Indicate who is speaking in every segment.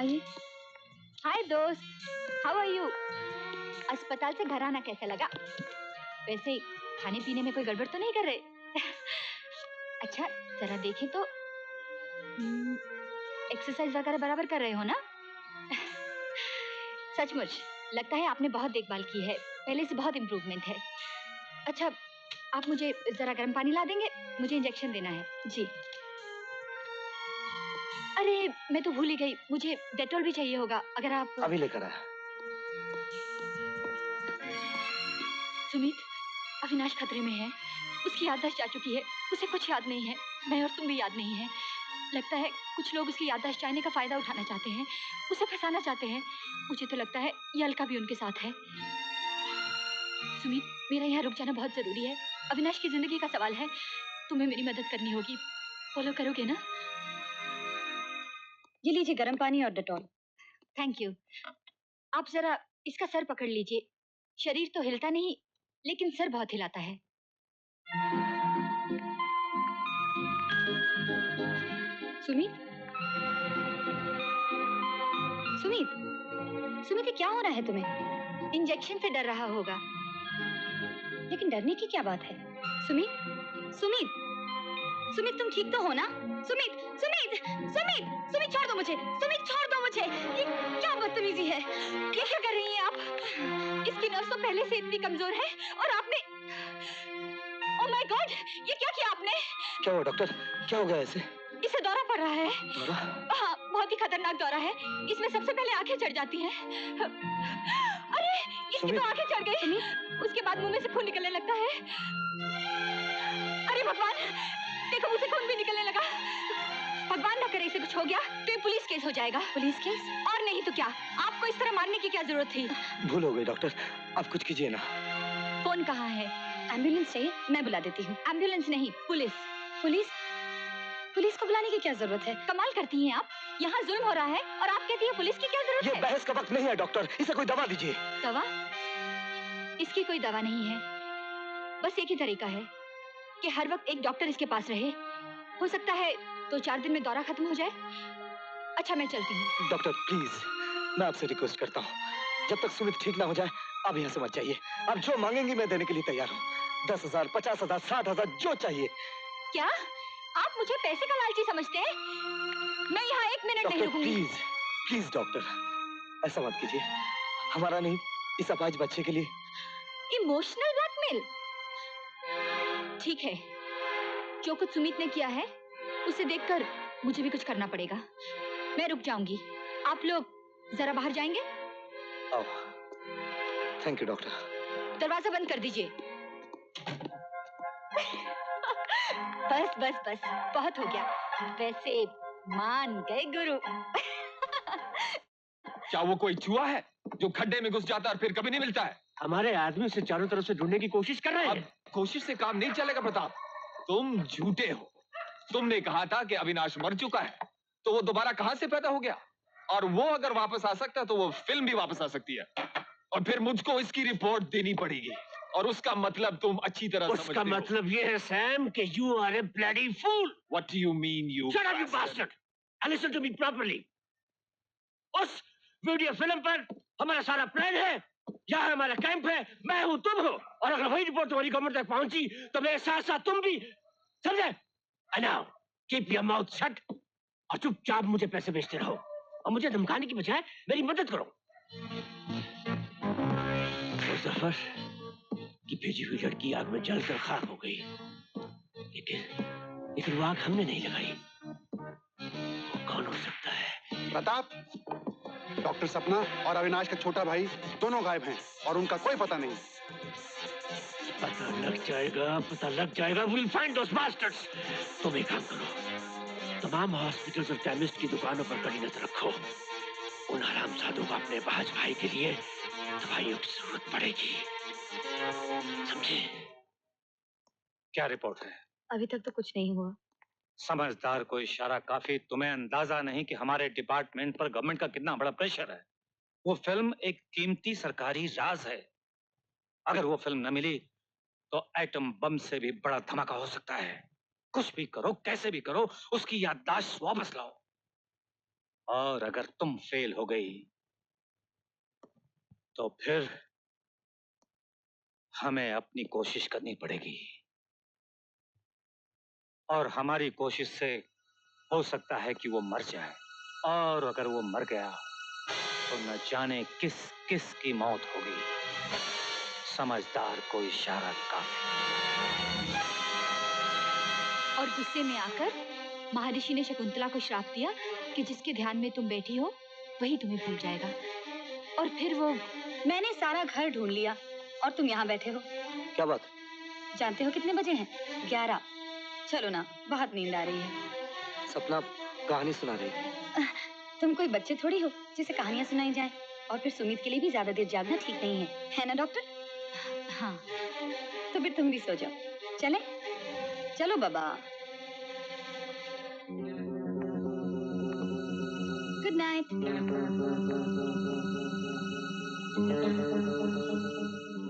Speaker 1: आइए। हाय दोस्त, how are you? अस्पताल से घर आना कैसा लगा? वैसे खाने पीने में कोई गड़बड़ तो नहीं कर रहे? अच्छा जरा देखें तो एक्सरसाइज वगैरह बराबर कर रहे हो ना? सचमुच लगता है आपने बहुत देखभाल की है, पहले से बहुत इम्प्रूवमेंट है। अच्छा आप मुझे जरा गर्म पानी ला देंगे, मुझे इंजेक्शन देना है। जी। अरे मैं तो भूल ही गई, मुझे डेटॉल भी चाहिए होगा, अगर आप
Speaker 2: अभी लेकर आया।
Speaker 1: सुमित, अविनाश खतरे में है, उसकी याददाश्त जा चुकी है, उसे कुछ याद नहीं है, मैं और तुम भी याद नहीं है। लगता है कुछ लोग उसकी याददाश्त चाहने का फायदा उठाना चाहते हैं, उसे फंसाना चाहते हैं। मुझे तो लगता है ये अलका भी उनके साथ है। सुमित, मेरा यहाँ रुक जाना बहुत जरूरी है, अविनाश की जिंदगी का सवाल है, तुम्हें मेरी मदद करनी होगी, फॉलो करोगे ना? ये लीजिए गर्म पानी और डेटॉल। Thank you. आप जरा इसका सर पकड़ लीजिए, शरीर तो हिलता नहीं लेकिन सर बहुत हिलाता है। सुमित, सुमित, सुमित क्या हो रहा है तुम्हें? इंजेक्शन से डर रहा होगा, लेकिन डरने की क्या बात है? सुमित, सुमित, सुमित तुम ठीक तो हो ना? सुमित, सुमित, सुमित, सुमित छोड़ दो मुझे, सुमित छोड़ दो मुझे। ये क्या बदतमीजी है? ये क्या कर रही हैं आप? इसकी नर्व तो पहले से इतनी कमजोर है और आपने, ओह माय गॉड, ये क्या किया आपने?
Speaker 2: क्या हुआ डॉक्टर, क्या हो गया ऐसे?
Speaker 1: इसे दौरा पड़ रहा है।
Speaker 2: दौरा?
Speaker 1: हाँ, बहुत ही खतरनाक दौरा है, इसमें सबसे पहले आंखें चढ़ जाती हैं। अरे इसकी तो आंखें चढ़ गई, उसके बाद मुंह में से खून निकलने लगता है। अरे भगवान, देखो मुझसे खून भी निकलने लगा। भगवान ना करे इसे कुछ हो गया तो ये पुलिस केस हो जाएगा। Police case? और नहीं तो क्या, आपको इस तरह मारने की क्या जरूरत थी?
Speaker 2: भूल हो गई डॉक्टर, आप कुछ कीजिए ना। फोन
Speaker 1: कहाँ है? एम्बुलेंस चाहिए, मैं बुला देती हूँ। एम्बुलेंस नहीं, पुलिस। पुलिस? पुलिस को बुलाने की क्या जरूरत है? कमाल करती हैं आप, यहाँ जुल्म हो रहा है और आप कहती हैं पुलिस की क्या जरूरत है?
Speaker 2: ये बहस का वक्त नहीं है डॉक्टर, इसे कोई दवा दीजिए।
Speaker 1: दवा? इसकी कोई दवा नहीं है, बस एक ही तरीका है कि हर वक्त एक डॉक्टर इसके पास रहे, हो सकता है 2-4 दिन में दौरा खत्म हो जाए। अच्छा मैं चलती हूँ।
Speaker 2: डॉक्टर प्लीज, मैं आपसे रिक्वेस्ट करता हूँ, जब तक सुमित ठीक ना हो जाए आप यहाँ से मत जाइए। आप जो मांगेंगी मैं देने के लिए तैयार हूँ, 10,000, 50,000, 60,000 जो चाहिए।
Speaker 1: क्या आप मुझे पैसे का लालची समझते हैं? मैं यहाँ 1 मिनट नहीं रुकूंगी।
Speaker 2: प्लीज प्लीज डॉक्टर, ऐसा मत कीजिए, हमारा नहीं इस अपाहिज बच्चे के लिए।
Speaker 1: Emotional blackmail? ठीक है, जो कुछ सुमित ने किया है उसे देखकर मुझे भी कुछ करना पड़ेगा। मैं रुक जाऊंगी, आप लोग जरा बाहर जाएंगे?
Speaker 2: Thank you doctor.
Speaker 1: दरवाजा बंद कर दीजिए। बस बस बस, बहुत हो गया। वैसे मान गए गुरु।
Speaker 3: क्या वो कोई चूहा है जो खड्डे में घुस जाता है और फिर कभी नहीं मिलता है?
Speaker 2: हमारे आदमी उसे चारों तरफ से ढूंढने की कोशिश कर रहे हैं।
Speaker 3: अब कोशिश से काम नहीं चलेगा प्रताप, तुम झूठे हो। तुमने कहा था कि अविनाश मर चुका है, तो वो दोबारा कहां से पैदा हो गया? और वो अगर वापस आ सकता है तो वो फिल्म भी वापस आ सकती है, और फिर मुझको इसकी रिपोर्ट देनी पड़ेगी। और उसका मतलब तुम अच्छी तरह समझते हो।
Speaker 2: उसका मतलब ये है सैम कि you are a bloody fool.
Speaker 3: What do you mean, you?
Speaker 2: Shut up, you bastard! And listen to me properly. उस वीडियो फिल्म पर हमारा सारा प्लान है, यहाँ हमारा कैंप है, मैं हूँ तुम हो, और अगर वही रिपोर्ट तुम्हारी गवर्नमेंट तक पहुंची तो मेरे साथ साथ तुम भी, समझे? And now keep your mouth shut और चुपचाप मुझे पैसे भेजते रहो, और मुझे धमकाने की बजाय मेरी मदद करो। मुजफ्फर की भेजी हुई लड़की आग में जलकर खाक हो गई, लेकिन वो आग हमने नहीं लगाई। वो कौन हो सकता है?
Speaker 4: प्रताप, डॉक्टर सपना और अविनाश का छोटा भाई दोनों गायब हैं और उनका कोई पता नहीं।
Speaker 2: पता लग जाएगा, पता लग जाएगा। We'll find those bastards. तुम एक काम करो, तमाम हॉस्पिटल्स और केमिस्ट की दुकानों पर कड़ी नजर रखो। उन हरामजादों को अपने बहाज भाई के लिए दवाइयों की जरूरत पड़ेगी, समझे?
Speaker 5: क्या रिपोर्ट है?
Speaker 1: अभी तक तो कुछ नहीं हुआ।
Speaker 5: समझदार को इशारा काफी, तुम्हें अंदाजा नहीं कि हमारे डिपार्टमेंट पर गवर्नमेंट का कितना बड़ा प्रेशर है। वो फिल्म एक कीमती सरकारी राज है, अगर वो फिल्म न मिली तो एटम बम से भी बड़ा धमाका हो सकता है। कुछ भी करो, कैसे भी करो, उसकी याददाश्त वापस लाओ। और अगर तुम फेल हो गई तो फिर हमें अपनी कोशिश करनी पड़ेगी, और हमारी कोशिश से हो सकता है कि वो मर जाए, और अगर वो मर गया तो न जाने किस किस की मौत होगी। समझदार को इशारा काफी।
Speaker 1: और गुस्से में आकर महर्षि ने शकुंतला को श्राप दिया कि जिसके ध्यान में तुम बैठी हो वही तुम्हें भूल जाएगा। और फिर वो मैंने सारा घर ढूंढ लिया और तुम यहाँ बैठे हो।
Speaker 6: क्या बात?
Speaker 1: जानते हो कितने बजे हैं? 11। चलो ना, बहुत नींद आ रही है।
Speaker 6: सपना कहानी सुना रही थी।
Speaker 1: तुम कोई बच्चे थोड़ी हो जिसे कहानियां सुनाई जाए। और फिर सुमित के लिए भी ज्यादा देर जागना ठीक नहीं है ना डॉक्टर? हाँ, तो फिर तुम भी सो जाओ। चले? चलो बाबा। Good night.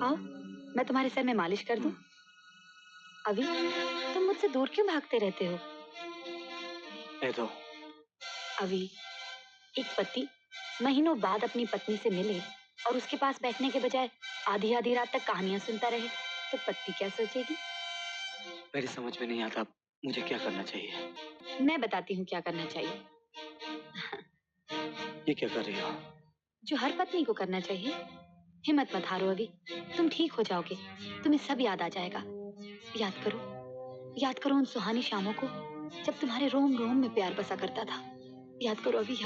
Speaker 1: आओ, मैं तुम्हारे सर में मालिश कर दूं। अभी तुम मुझसे दूर क्यों भागते रहते हो?
Speaker 6: तो
Speaker 1: अभी एक पति महीनों बाद अपनी पत्नी से मिले और उसके पास बैठने के बजाय आधी आधी रात तक कहानियां सुनता रहे तो पत्नी क्या सोचेगी?
Speaker 6: मेरी समझ में नहीं आता मुझे क्या करना चाहिए।
Speaker 1: मैं बताती हूँ क्या करना चाहिए।
Speaker 6: ये क्या कर रही हो?
Speaker 1: जो हर पत्नी को करना चाहिए। हिम्मत मत हारो अभी, तुम ठीक हो जाओगे। तुम्हें सब याद आ जाएगा। याद करो उन सुहानी शामों को जब तुम्हारे रोम रोम में प्यार बसा करता था। याद करो अभी।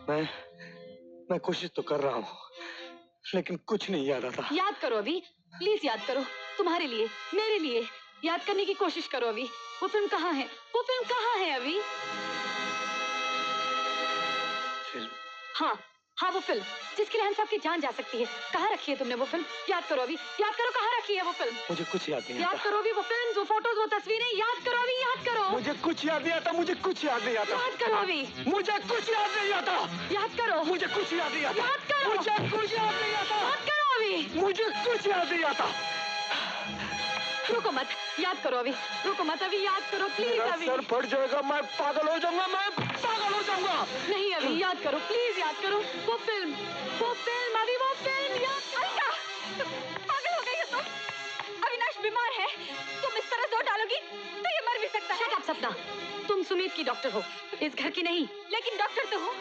Speaker 6: नहीं, मैं कोशिश तो कर रहा हूँ लेकिन कुछ नहीं याद आता।
Speaker 1: याद करो अभी, प्लीज याद करो। तुम्हारे लिए, मेरे लिए याद करने की कोशिश करो अभी। वो फिल्म कहाँ है? वो फिल्म कहाँ है अभी?
Speaker 6: फिल्म?
Speaker 1: हाँ, वो फिल्म जिसके लिए हम सबकी जान जा सकती है। कहाँ रखी है तुमने वो फिल्म? याद करो अभी, याद करो कहाँ रखी है वो फिल्म।
Speaker 6: मुझे कुछ याद नहीं
Speaker 1: याद
Speaker 6: आता।
Speaker 1: करो अभी वो फिल्म, वो फोटोज, वो तस्वीरें। याद करो अभी, याद करो।
Speaker 6: मुझे कुछ याद नहीं आता। मुझे कुछ याद नहीं आता।
Speaker 1: याद करो अभी।
Speaker 6: मुझे कुछ याद नहीं आता।
Speaker 1: याद करो।
Speaker 6: मुझे कुछ याद नहीं आता।
Speaker 1: याद करो।
Speaker 6: मुझे कुछ याद नहीं आता।
Speaker 1: याद करो अभी।
Speaker 6: मुझे कुछ याद नहीं आता।
Speaker 1: रुको मत, याद करो अभी। रुको मत अभी, याद करो प्लीज अभी।
Speaker 6: सर फट जाएगा, मैं पागल हो जाऊंगा।
Speaker 1: नहीं अभी, याद करो प्लीज, याद करो। वो फिल्म अभी, वो फिल्म याद। अलका, पागल हो गई हो तुम। अविनाश बीमार है, तुम इस तरह जोर डालोगी तो ये मर भी सकता है। शट अप सपना, तुम सुमित की डॉक्टर हो, इस घर की नहीं। लेकिन डॉक्टर तो हो,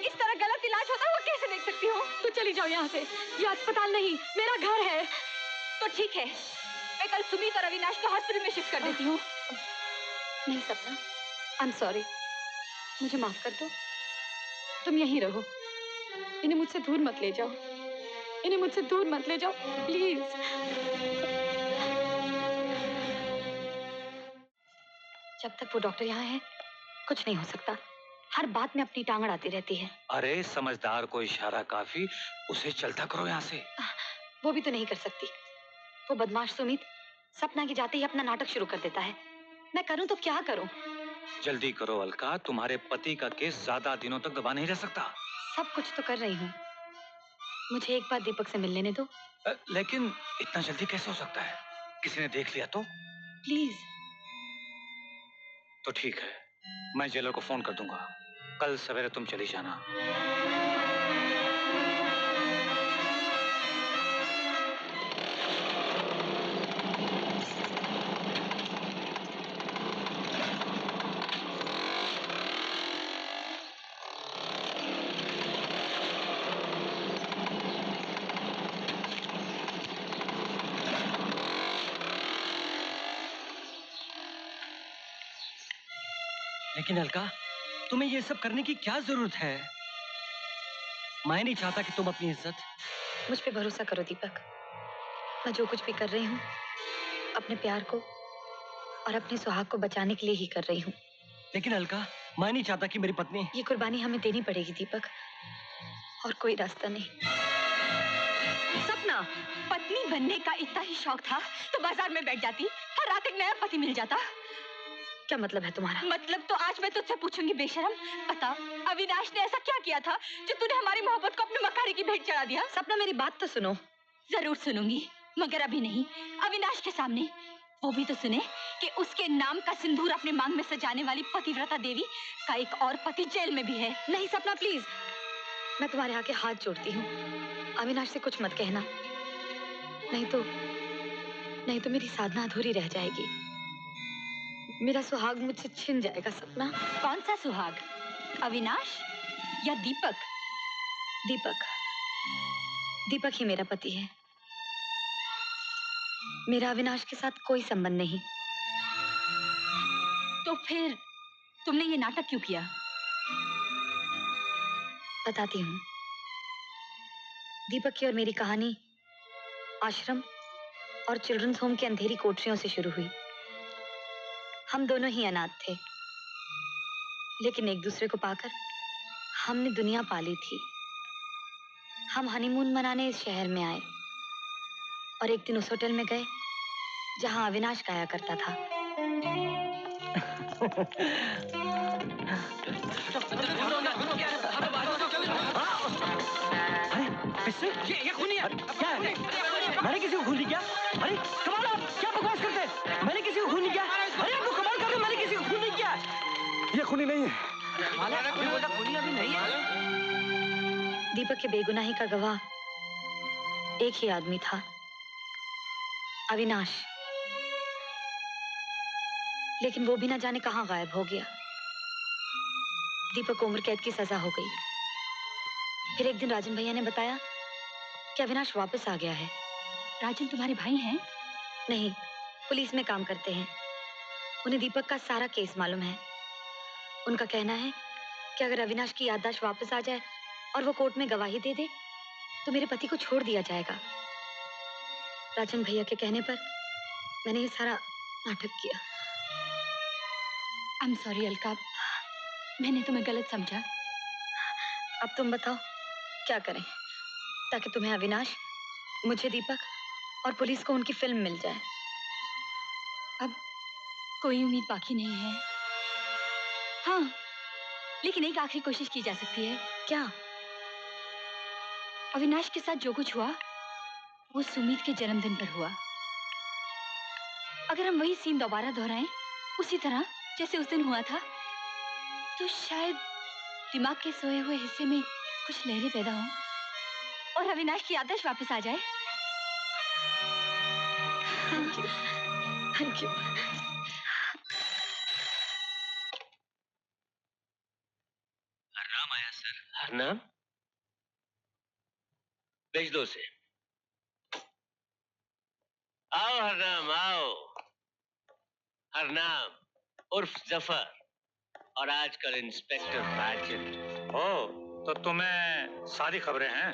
Speaker 1: इस तरह गलत इलाज होता हुआ कैसे देख सकती हो? तो चली जाओ यहाँ से। ये अस्पताल नहीं, मेरा घर है। तो ठीक है, मैं कल सुमित और अविनाश को हॉस्पिटल में शिफ्ट कर देती हूँ। नहीं सपना, आई एम सॉरी, मुझे माफ कर दो। तुम यहीं रहो, इन्हें मुझसे दूर मत ले जाओ। इन्हें मुझसे दूर मत ले जाओ प्लीज। जब तक वो डॉक्टर यहाँ है कुछ नहीं हो सकता। हर बात में अपनी टांग अड़ाती रहती है।
Speaker 5: अरे समझदार को इशारा काफी, उसे चलता करो यहाँ से।
Speaker 1: वो भी तो नहीं कर सकती। वो बदमाश सुमित सपना के जाते ही अपना नाटक शुरू कर देता है। मैं करूं तो क्या करूं?
Speaker 5: जल्दी करो अलका, तुम्हारे पति का केस ज्यादा दिनों तक दबा नहीं रह सकता।
Speaker 1: सब कुछ तो कर रही हूँ, मुझे एक बार दीपक से मिल लेने दो।
Speaker 5: लेकिन इतना जल्दी कैसे हो सकता है? किसी ने देख लिया तो?
Speaker 1: प्लीज।
Speaker 5: तो ठीक है, मैं जेलर को फोन कर दूंगा। कल सवेरे तुम चली जाना।
Speaker 7: लेकिन अलका, तुम्हें ये सब करने की क्या जरूरत है? मैं नहीं चाहता कि तुम अपनी इज्जत।
Speaker 1: मुझ पे भरोसा करो दीपक, मैं जो कुछ भी कर रही हूँ अपने प्यार को और अपने सुहाग को बचाने के लिए ही कर रही हूँ।
Speaker 7: लेकिन अलका, मैं नहीं चाहता कि मेरी पत्नी।
Speaker 1: ये कुर्बानी हमें देनी पड़ेगी दीपक, और कोई रास्ता नहीं। सपना, पत्नी बनने का इतना ही शौक था तो बाजार में बैठ जाती, हर रात एक नया पति मिल जाता। क्या मतलब है तुम्हारा? मतलब तो आज मैं तुझसे पूछूंगी बेशरम, बता अविनाश ने ऐसा क्या किया था जो तूने हमारी मोहब्बत को अपने मकाने की भेंट चढ़ा दिया? सपना मेरी बात तो सुनो। जरूर सुनूंगी, मगर अभी नहीं, अविनाश के सामने। वो भी तो सुने कि उसके नाम का सिंदूर अपने मांग में सजाने वाली पतिव्रता देवी का एक और पति जेल में भी है। नहीं सपना प्लीज, मैं तुम्हारे आगे हाथ जोड़ती हूँ, अविनाश से कुछ मत कहना, नहीं तो मेरी साधना अधूरी रह जाएगी। मेरा सुहाग मुझसे छिन जाएगा सपना। कौन सा सुहाग, अविनाश या दीपक? दीपक ही मेरा पति है। मेरा अविनाश के साथ कोई संबंध नहीं। तो फिर तुमने ये नाटक क्यों किया? बताती हूँ। दीपक की और मेरी कहानी आश्रम और चिल्ड्रंस होम के अंधेरी कोठरियों से शुरू हुई। हम दोनों ही अनाथ थे, लेकिन एक दूसरे को पाकर हमने दुनिया पाली थी। हम हनीमून मनाने इस शहर में आए और एक दिन उस होटल में गए जहां अविनाश गाया करता था।
Speaker 7: ये खूनी है। क्या है? मैंने किसी को खून नहीं किया। अरे कमाल, आप क्या बकवास करते हैं? मैंने किसी को खून नहीं किया। अरे आप तो कमाल कर रहे हो, मैंने किसी को खून नहीं किया।
Speaker 6: ये खूनी नहीं है।
Speaker 7: खूनी अभी नहीं है।
Speaker 1: दीपक के बेगुनाही का गवाह एक ही आदमी था, अविनाश। लेकिन वो भी ना जाने कहां गायब हो गया। दीपक को उम्र कैद की सजा हो गई। फिर एक दिन राजन भैया ने बताया कि अविनाश वापस आ गया है। राजन तुम्हारे भाई हैं? नहीं, पुलिस में काम करते हैं। उन्हें दीपक का सारा केस मालूम है। उनका कहना है कि अगर अविनाश की याददाश्त वापस आ जाए और वो कोर्ट में गवाही दे दे तो मेरे पति को छोड़ दिया जाएगा। राजन भैया के कहने पर मैंने ये सारा नाटक किया। आई एम सॉरी अलका, मैंने तुम्हें गलत समझा। अब तुम बताओ क्या करें ताकि तुम्हें अविनाश, मुझे दीपक और पुलिस को उनकी फिल्म मिल जाए। अब कोई उम्मीद बाकी नहीं है। हाँ, लेकिन एक आखिरी कोशिश की जा सकती है। क्या? अविनाश के साथ जो कुछ हुआ वो सुमित के जन्मदिन पर हुआ। अगर हम वही सीन दोबारा दोहराएं उसी तरह जैसे उस दिन हुआ था तो शायद दिमाग के सोए हुए हिस्से में कुछ लहरें पैदा हों और अविनाश की याददाश्त वापस आ जाए। Thank you.
Speaker 7: हरनाम आया सर।
Speaker 2: हरनाम? भेज दो उसे। आओ हरनाम, आओ। हरनाम उर्फ जफर और आजकल इंस्पेक्टर बैजेंट।
Speaker 5: ओ, तो तुम्हें सारी खबरें हैं?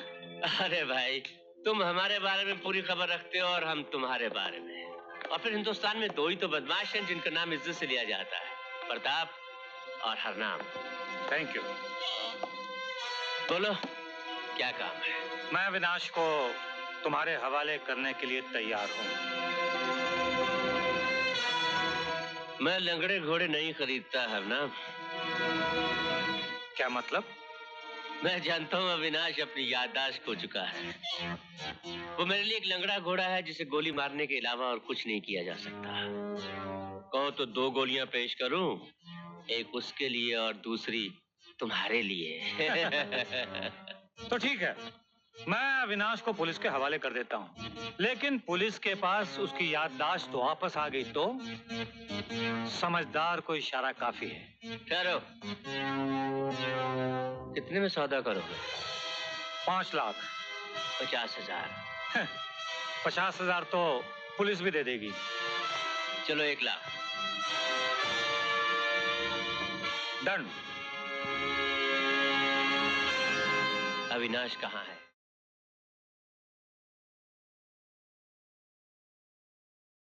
Speaker 2: अरे भाई, तुम हमारे बारे में पूरी खबर रखते हो और हम तुम्हारे बारे में। और फिर हिंदुस्तान में दो ही तो बदमाश हैं जिनका नाम इज्जत से लिया जाता है, प्रताप और हरनाम।
Speaker 5: Thank you.
Speaker 2: बोलो क्या काम है?
Speaker 5: मैं अविनाश को तुम्हारे हवाले करने के लिए तैयार हूँ।
Speaker 2: मैं लंगड़े घोड़े नहीं खरीदता हरनाम।
Speaker 5: क्या मतलब?
Speaker 2: मैं जानता हूँ अविनाश अपनी याददाश्त खो चुका है। वो मेरे लिए एक लंगड़ा घोड़ा है जिसे गोली मारने के अलावा और कुछ नहीं किया जा सकता। कहो तो 2 गोलियां पेश करूं, एक उसके लिए और दूसरी तुम्हारे लिए।
Speaker 5: तो ठीक है, मैं अविनाश को पुलिस के हवाले कर देता हूँ, लेकिन पुलिस के पास उसकी याददाश्त वापस आ गई तो समझदार को इशारा काफी है।
Speaker 2: ठहरो, कितने में सौदा करोगे?
Speaker 5: 5 लाख।
Speaker 2: 50,000।
Speaker 5: 50,000 तो पुलिस भी दे देगी।
Speaker 2: चलो 1 लाख।
Speaker 5: डन।
Speaker 2: अविनाश कहाँ है?